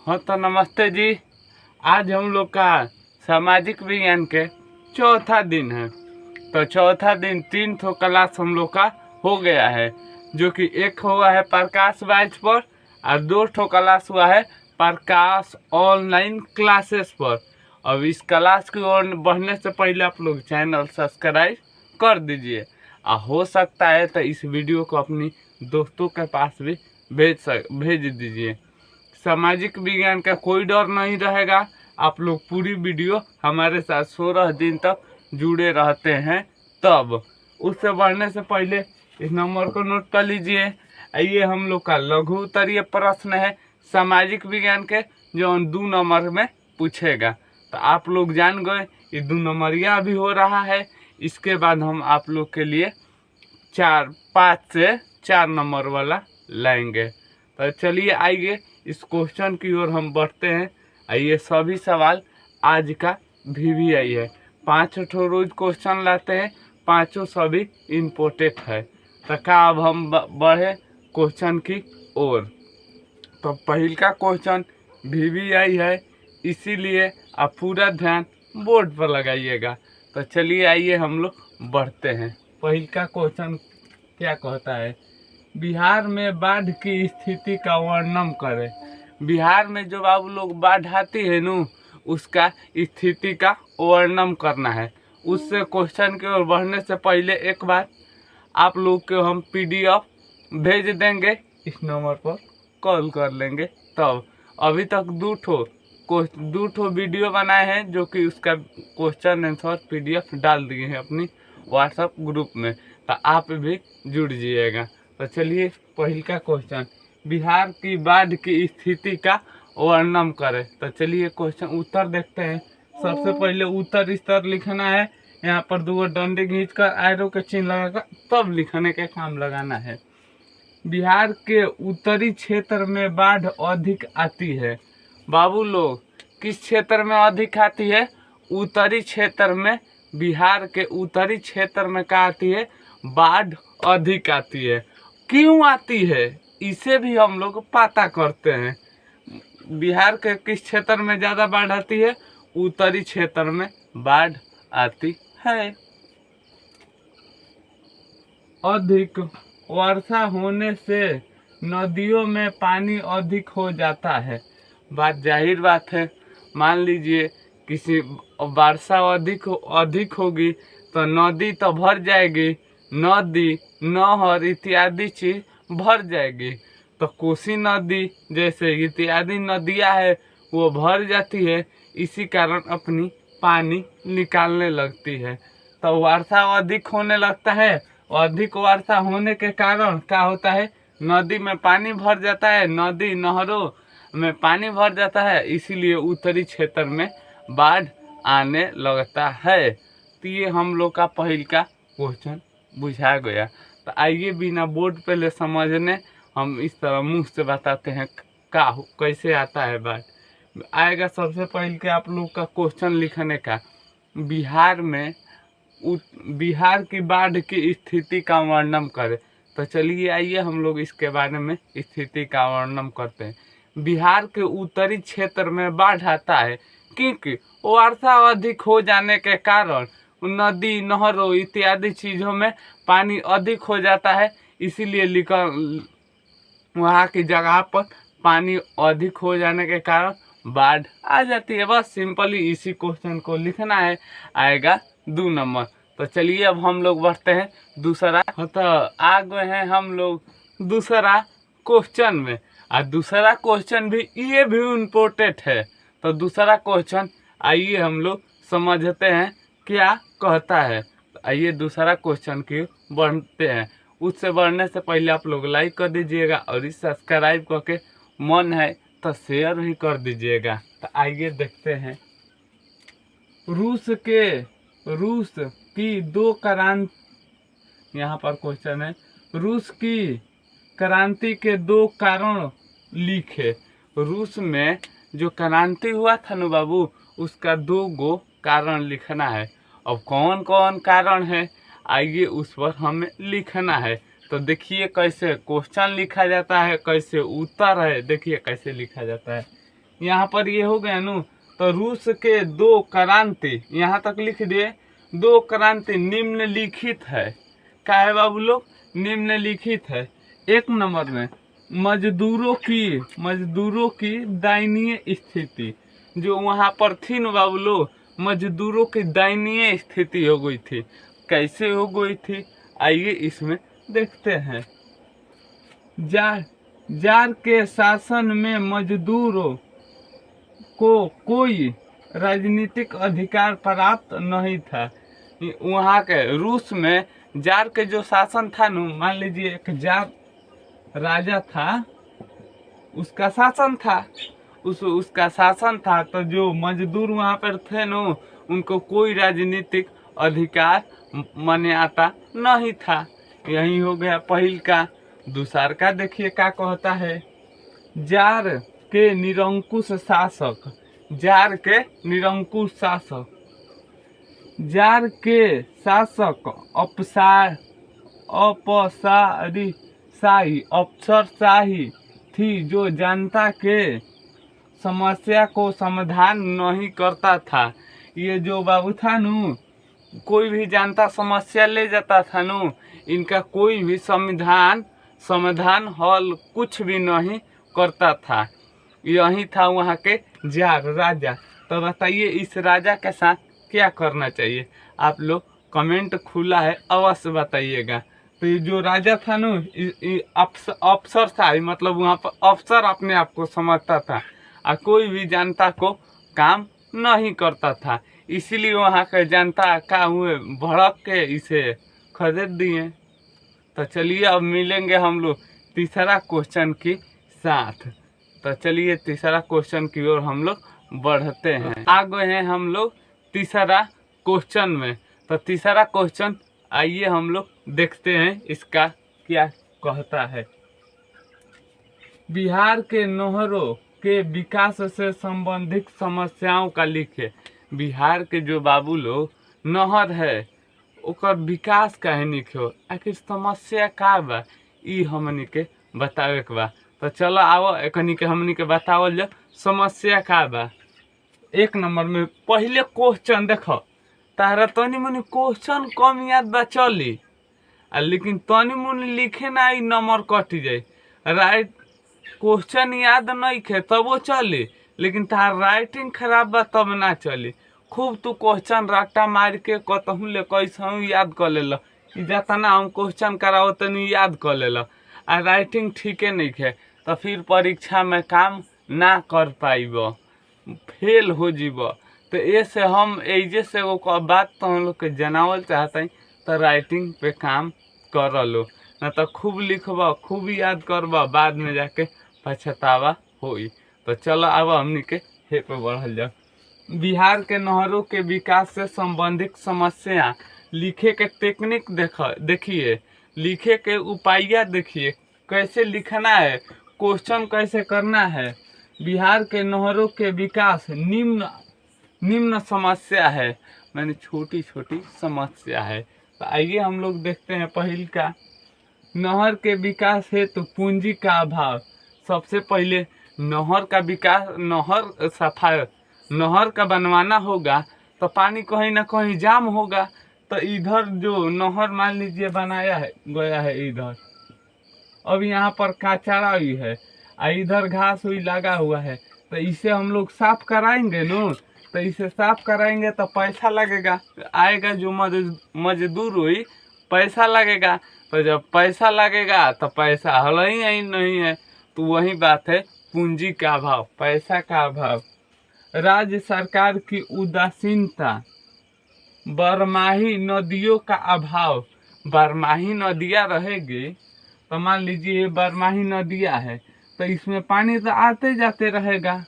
हाँ तो नमस्ते जी। आज हम लोग का सामाजिक विज्ञान के चौथा दिन है। तो चौथा दिन 3 ठो क्लास हम लोग का हो गया है, जो कि एक हुआ है प्रकाश बैच पर और 2 ठो क्लास हुआ है प्रकाश ऑनलाइन क्लासेस पर। अब इस क्लास की ओर बढ़ने से पहले आप लोग चैनल सब्सक्राइब कर दीजिए और हो सकता है तो इस वीडियो को अपनी दोस्तों के पास भी भेज दीजिए। सामाजिक विज्ञान का कोई डर नहीं रहेगा। आप लोग पूरी वीडियो हमारे साथ 16 दिन तक जुड़े रहते हैं। तब उससे बढ़ने से पहले इस नंबर को नोट कर लीजिए। ये हम लोग का लघु उत्तरीय प्रश्न है सामाजिक विज्ञान के, जो 2 नंबर में पूछेगा। तो आप लोग जान गए ये 2 नंबरिया भी हो रहा है। इसके बाद हम आप लोग के लिए 5 से 4 नंबर वाला लाएंगे। तो चलिए आइए इस क्वेश्चन की ओर हम बढ़ते हैं। ये सभी सवाल आज का VVI है। 5 ठो रोज क्वेश्चन लाते हैं, 5 सभी इम्पोर्टेंट है। तो का अब हम बढ़े क्वेश्चन की ओर। तो पहल का क्वेश्चन VVI है, इसीलिए आप पूरा ध्यान बोर्ड पर लगाइएगा। तो चलिए आइए हम लोग बढ़ते हैं। पहल का क्वेश्चन क्या कहता है, बिहार में बाढ़ की स्थिति का वर्णन करें। बिहार में जो बाबू लोग बाढ़ आती है न, उसका स्थिति का वर्णन करना है। उससे क्वेश्चन की ओर बढ़ने से पहले एक बार आप लोग को हम PDF भेज देंगे, इस नंबर पर कॉल कर लेंगे। तब अभी तक 2 ठो वीडियो बनाए हैं, जो कि उसका क्वेश्चन आंसर PDF डाल दिए हैं अपनी व्हाट्सएप ग्रुप में। तो आप भी जुड़ जाइएगा। तो चलिए पहल का क्वेश्चन, बिहार की बाढ़ की स्थिति का वर्णन करें। तो चलिए क्वेश्चन उत्तर देखते हैं। सबसे पहले उत्तर इस तरह लिखना है, यहाँ पर 2 डंडे खींचकर एरो के चिन्ह लगाकर तब लिखने के काम लगाना है। बिहार के उत्तरी क्षेत्र में बाढ़ अधिक आती है। बाबू लोग किस क्षेत्र में अधिक आती है? उत्तरी क्षेत्र में। बिहार के उत्तरी क्षेत्र में क्या आती है? बाढ़ अधिक आती है। क्यों आती है इसे भी हम लोग पता करते हैं। बिहार के किस क्षेत्र में ज़्यादा बाढ़ आती है? उत्तरी क्षेत्र में बाढ़ आती है। अधिक वर्षा होने से नदियों में पानी अधिक हो जाता है। बात जाहिर बात है। मान लीजिए किसी वर्षा अधिक होगी तो नदी तो भर जाएगी, नदी नहर इत्यादि चीज भर जाएगी। तो कोसी नदी जैसे इत्यादि नदियाँ है वो भर जाती है, इसी कारण अपनी पानी निकालने लगती है। तो वर्षा अधिक होने लगता है। अधिक वर्षा होने के कारण क्या होता है? नदी में पानी भर जाता है, नदी नहरों में पानी भर जाता है, इसीलिए उत्तरी क्षेत्र में बाढ़ आने लगता है। तो ये हम लोग का पहल का क्वेश्चन बुझा गया। तो आइए बिना बोर्ड पे ले समझने हम इस तरह मुंह से बताते हैं कैसे आता है बाढ़। आएगा सबसे पहले के आप लोग का क्वेश्चन लिखने का, बिहार की बाढ़ की स्थिति का वर्णन करें। तो चलिए आइए हम लोग इसके बारे में स्थिति का वर्णन करते हैं। बिहार के उत्तरी क्षेत्र में बाढ़ आता है क्योंकि वर्षा अधिक हो जाने के कारण नदी नहरों इत्यादि चीज़ों में पानी अधिक हो जाता है, इसीलिए वहाँ की जगह पर पानी अधिक हो जाने के कारण बाढ़ आ जाती है। बस सिंपली इसी क्वेश्चन को लिखना है, आएगा 2 नंबर। तो चलिए अब हम लोग बढ़ते हैं दूसरा। तो आ गए हैं हम लोग दूसरा क्वेश्चन में, और दूसरा क्वेश्चन भी ये भी इम्पोर्टेंट है। तो दूसरा क्वेश्चन आइए हम लोग समझते हैं क्या कहता है। तो आइए दूसरा क्वेश्चन की बढ़ते हैं। उससे बढ़ने से पहले आप लोग लाइक कर दीजिएगा और इस सब्सक्राइब करके मन है तो शेयर भी कर दीजिएगा। तो आइए देखते हैं। रूस की 2 क्रांति, यहाँ पर क्वेश्चन है, रूस की क्रांति के 2 कारण लिखे। रूस में जो क्रांति हुआ था ना बाबू, उसका 2 कारण लिखना है। अब कौन कौन कारण है आइए उस पर हमें लिखना है। तो देखिए कैसे क्वेश्चन लिखा जाता है, कैसे उत्तर है, देखिए कैसे लिखा जाता है। यहाँ पर ये हो गया नु। तो रूस के 2 क्रांति यहाँ तक लिख दिए, 2 क्रांति निम्नलिखित है। क्या है बाबू लोग? निम्नलिखित है। 1 नंबर में मजदूरों की दयनीय स्थिति, जो वहाँ पर थी न बाबू लोग, मजदूरों की दयनीय स्थिति हो गई थी। कैसे हो गई थी, आइए इसमें देखते हैं। जार के शासन में मजदूरों को कोई राजनीतिक अधिकार प्राप्त नहीं था। वहाँ के रूस में जार के जो शासन था न, मान लीजिए एक जार राजा था, उसका शासन था, उसका शासन था। तो जो मजदूर वहाँ पर थे न, उनको कोई राजनीतिक अधिकार मान्यता नहीं था। यही हो गया पहल का। दूसर का देखिए क्या कहता है। जार के निरंकुश शासक, जार के निरंकुश शासक, जार के शासक अफसरशाही थी, जो जनता के समस्या को समाधान नहीं करता था। ये जो बाबू था नु, कोई भी जनता समस्या ले जाता था नु, इनका कोई भी समाधान हल कुछ भी नहीं करता था। यही था वहाँ के जार राजा। तो बताइए इस राजा के साथ क्या करना चाहिए? आप लोग कमेंट खुला है, अवश्य बताइएगा। तो ये जो राजा था ना, अफसर था, मतलब वहाँ पर अफसर अपने आप को समझता था और कोई भी जनता को काम नहीं करता था। इसीलिए वहाँ के जनता का हुए भड़क के इसे खरीद दिए। तो चलिए अब मिलेंगे हम लोग तीसरा क्वेश्चन के साथ। तो चलिए तीसरा क्वेश्चन की ओर हम लोग बढ़ते हैं। आ गए हैं हम लोग तीसरा क्वेश्चन में। तो तीसरा क्वेश्चन आइए हम लोग देखते हैं इसका क्या कहता है। बिहार के नहरों के विकास से संबंधित समस्याओं का लिखे। बिहार के जो बाबू लोग नहर है ओकर विकास काहे लिखो, आखिर समस्या का बा, ई हमनी के बतावे के बा। तो चलो आओ एकनी के हमनी के बतावल जा समस्या का बा। 1 नंबर में पहले क्वेश्चन देखो, तारा तनी मुनी क्वेश्चन कम याद बा चली, लेकिन तनी मुनी लिखे ना ई नंबर कट जाए। राइट क्वेश्चन याद नहीं खे तब वो चली, लेकिन तार राइटिंग खराब बा तब ना चली। खूब तू क्वेश्चन रट्टा मार के कतहूँ ले कैसे याद कर ले, जितना हम क्वेश्चन कराओ तनी याद कर ले, आ राइटिंग ठीके नहीं है तो फिर परीक्षा में काम ना कर पाइब, फेल हो जीब। तो ऐसे हम एजे से वो बात तो हम लोग के जनावल चाहते हैं, तो राइटिंग पे काम कर लो, ना तो खूब लिखब खूब याद करब, बाद में जाके पछतावा होई। तो चलो अब हमनी के हे पे बढ़ल जाओ। बिहार के नहरों के विकास से संबंधित समस्या लिखे के टेक्निक देखिए, लिखे के उपाय देखिए, कैसे लिखना है, क्वेश्चन कैसे करना है। बिहार के नहरों के विकास निम्न समस्या है, मैंने छोटी छोटी समस्या है। तो आइए हम लोग देखते हैं। पहल का, नहर के विकास हेतु पूंजी का अभाव। सबसे पहले नहर का विकास, नहर का बनवाना होगा तो पानी कहीं ना कहीं जाम होगा। तो इधर जो नहर मान लीजिए बनाया है गया है इधर, अब यहाँ पर कचरा हुई है, इधर घास हुई लगा हुआ है, तो इसे हम लोग साफ कराएंगे न। तो इसे साफ कराएंगे तो पैसा लगेगा, आएगा जो मजदूर हुई पैसा लगेगा। तो जब पैसा लगेगा तो पैसा हल ही नहीं है, तो वही बात है पूंजी का अभाव, पैसा का अभाव। राज्य सरकार की उदासीनता, बरमाही नदियों का अभाव। बरमाही नदियाँ रहेगी तो मान लीजिए ये बरमाही नदियाँ है, तो इसमें पानी तो आते जाते रहेगा,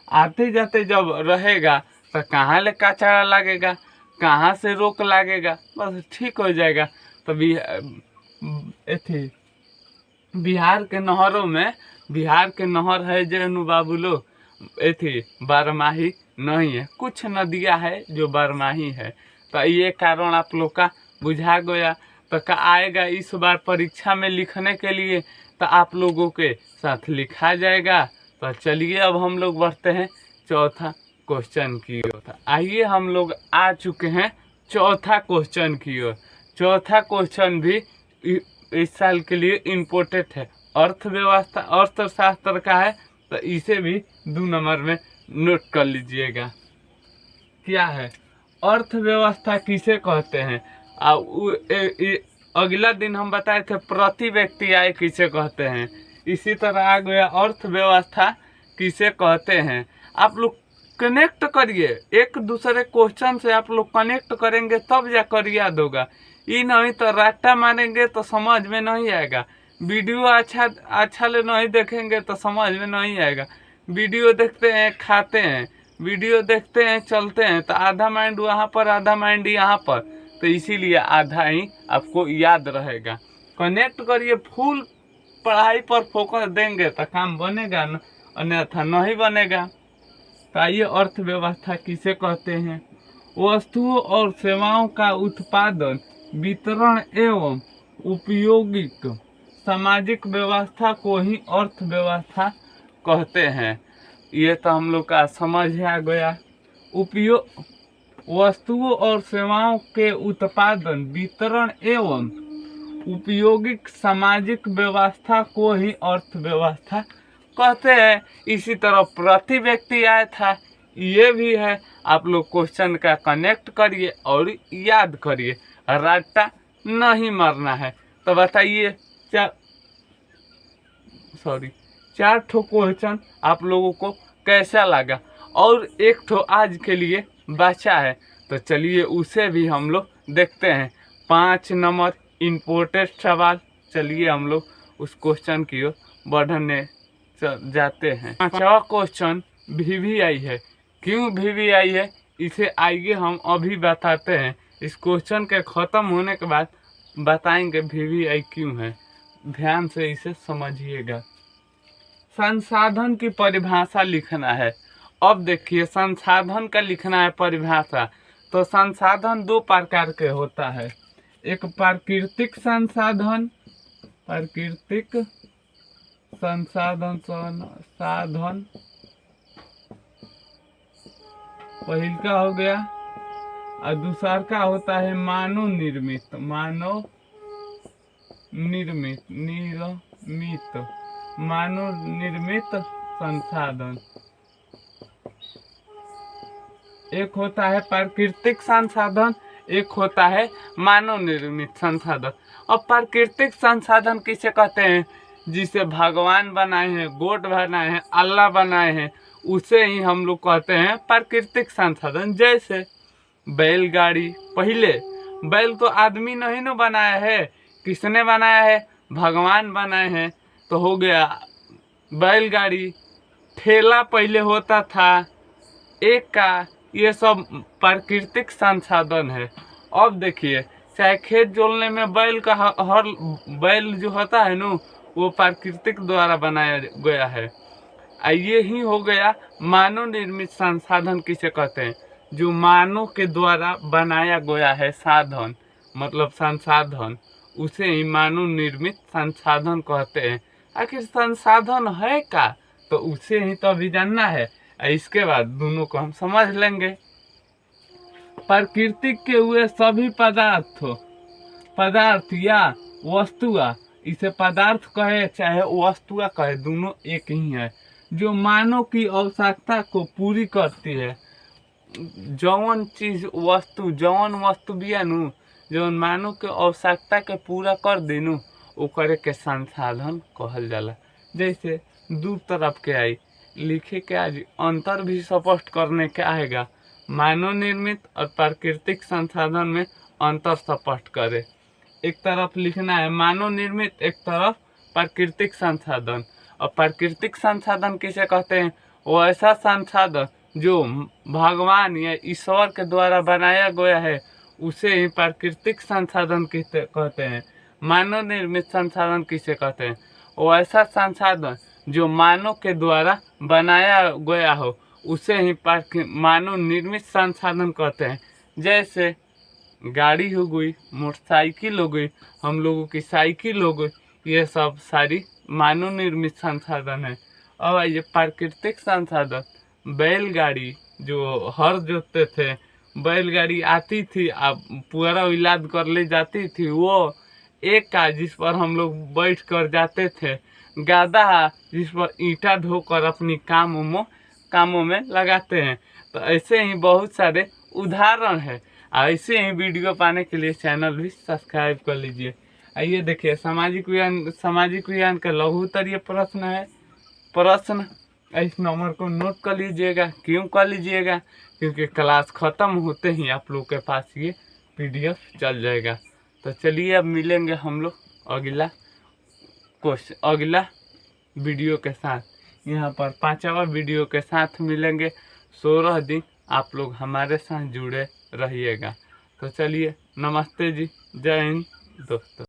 आते जाते जब रहेगा तो कहाँ ले कचरा लगेगा, कहाँ से रोक लगेगा, बस ठीक हो जाएगा। तो बिहार के नहरों में, बिहार के नहर है जो बाबू लोग बारमाही नहीं है, कुछ नदियाँ है जो बारमाही है। तो ये कारण आप लोग का बुझा गया। तो का आएगा इस बार परीक्षा में लिखने के लिए, तो आप लोगों के साथ लिखा जाएगा। तो चलिए अब हम लोग बढ़ते हैं चौथा क्वेश्चन की ओर। आइए हम लोग आ चुके हैं चौथा क्वेश्चन की ओर। चौथा क्वेश्चन भी इस साल के लिए इम्पोर्टेंट है, अर्थव्यवस्था अर्थशास्त्र का है, तो इसे भी 2 नंबर में नोट कर लीजिएगा। क्या है अर्थव्यवस्था, किसे कहते हैं? अगला दिन हम बताए थे प्रति व्यक्ति आय किसे कहते हैं। इसी तरह आ गया अर्थव्यवस्था किसे कहते हैं। आप लोग कनेक्ट करिए, एक दूसरे क्वेश्चन से आप लोग कनेक्ट करेंगे तब जाकर याद होगा। ये नहीं तो रट्टा मारेंगे तो समझ में नहीं आएगा। वीडियो अच्छा ले नहीं देखेंगे तो समझ में नहीं आएगा। वीडियो देखते हैं खाते हैं, वीडियो देखते हैं चलते हैं, तो आधा माइंड वहाँ पर आधा माइंड यहाँ पर, तो इसीलिए आधा ही आपको याद रहेगा। कनेक्ट करिए, फुल पढ़ाई पर फोकस देंगे तो काम बनेगा न, अन्यथा नहीं बनेगा। तो आइए अर्थव्यवस्था किसे कहते हैं। वस्तुओं और सेवाओं का उत्पादन, वितरण एवं उपयोगिक सामाजिक व्यवस्था को ही अर्थव्यवस्था कहते हैं। ये तो हम लोग का समझ आ गया। उपयोग वस्तुओं और सेवाओं के उत्पादन, वितरण एवं उपयोगिक सामाजिक व्यवस्था को ही अर्थव्यवस्था कहते हैं। इसी तरह प्रति व्यक्ति आया था, ये भी है। आप लोग क्वेश्चन का कनेक्ट करिए और याद करिए, रट्टा नहीं मारना है। तो बताइए 4 ठो क्वेश्चन आप लोगों को कैसा लगा, और एक ठो आज के लिए बचा है, तो चलिए उसे भी हम लोग देखते हैं। 5 नंबर इम्पोर्टेंट सवाल। चलिए हम लोग उस क्वेश्चन की ओर बढ़ने जाते हैं। 5वां क्वेश्चन VVI है। क्यों VVI है इसे आइए हम अभी बताते हैं। इस क्वेश्चन के ख़त्म होने के बाद बताएंगे VVI क्यों है। ध्यान से इसे समझिएगा। संसाधन की परिभाषा लिखना है। अब देखिए संसाधन का लिखना है परिभाषा। तो संसाधन 2 प्रकार के होता है। एक प्राकृतिक संसाधन, साधन पहिल का हो गया, और दूसरा का होता है मानव निर्मित संसाधन। एक होता है प्राकृतिक संसाधन, एक होता है मानव निर्मित संसाधन। और प्राकृतिक संसाधन किसे कहते हैं? जिसे भगवान बनाए हैं, गोड बनाए हैं, अल्लाह बनाए हैं, उसे ही हम लोग कहते हैं प्राकृतिक संसाधन। जैसे बैलगाड़ी, पहले बैल तो आदमी नहीं न बनाया है, किसने बनाया है? भगवान बनाए हैं, तो हो गया बैलगाड़ी। ठेला पहले होता था एक का, ये सब प्राकृतिक संसाधन है। अब देखिए चाहे खेत जोतने में बैल का हर बैल जो होता है ना, वो प्राकृतिक द्वारा बनाया गया है। ये ही हो गया मानव निर्मित संसाधन किसे कहते हैं? जो मानव के द्वारा बनाया गया है साधन, मतलब संसाधन, उसे ही मानव निर्मित संसाधन कहते हैं। आखिर संसाधन है का, तो उसे ही तो अभी जानना है। इसके बाद दोनों को हम समझ लेंगे। प्राकृतिक के हुए सभी पदार्थ या वस्तुआ, इसे पदार्थ कहे चाहे वस्तुआ कहे, दोनों एक ही है, जो मानव की आवश्यकता को पूरी करती है। जौन वस्तु भी है नु, जौन मानव के आवश्यकता के पूरा कर देनु, ओकरे के संसाधन कहल जाला। जैसे 2 तरफ के आई लिखे के आज अंतर भी स्पष्ट करने के आएगा। मानव निर्मित और प्राकृतिक संसाधन में अंतर स्पष्ट करे। एक तरफ लिखना है मानव निर्मित, एक तरफ प्राकृतिक संसाधन। और प्राकृतिक संसाधन किसे कहते हैं? वो ऐसा संसाधन जो भगवान या ईश्वर के द्वारा बनाया गया है, उसे ही प्राकृतिक संसाधन कहते हैं। मानव निर्मित संसाधन किसे कहते हैं? वो ऐसा संसाधन जो मानव के द्वारा बनाया गया हो, उसे ही मानव निर्मित संसाधन कहते हैं। जैसे गाड़ी हो गई, मोटरसाइकिल हो गई, हम लोगों की साइकिल हो गई, ये सब सारी मानव निर्मित संसाधन है। अब आइए प्राकृतिक संसाधन। बैलगाड़ी, जो हर जोतते थे, बैलगाड़ी आती थी, अब पूरा इलाज कर ले जाती थी, वो एक का जिस पर हम लोग बैठ कर जाते थे, गादा जिस पर ईंटा ढोकर अपनी कामों में लगाते हैं। तो ऐसे ही बहुत सारे उदाहरण है। ऐसे ही वीडियो पाने के लिए चैनल भी सब्सक्राइब कर लीजिए। आइए देखिए, सामाजिक विज्ञान का लघु उत्तरीय प्रश्न है। प्रश्न इस नंबर को नोट कर लीजिएगा। क्यों कर लीजिएगा? क्योंकि क्लास ख़त्म होते ही आप लोग के पास ये PDF चल जाएगा। तो चलिए अब मिलेंगे हम लोग अगला वीडियो के साथ। यहाँ पर 5वां वीडियो के साथ मिलेंगे। 16 दिन आप लोग हमारे साथ जुड़े रहिएगा। तो चलिए, नमस्ते जी, जय हिंद दोस्तों।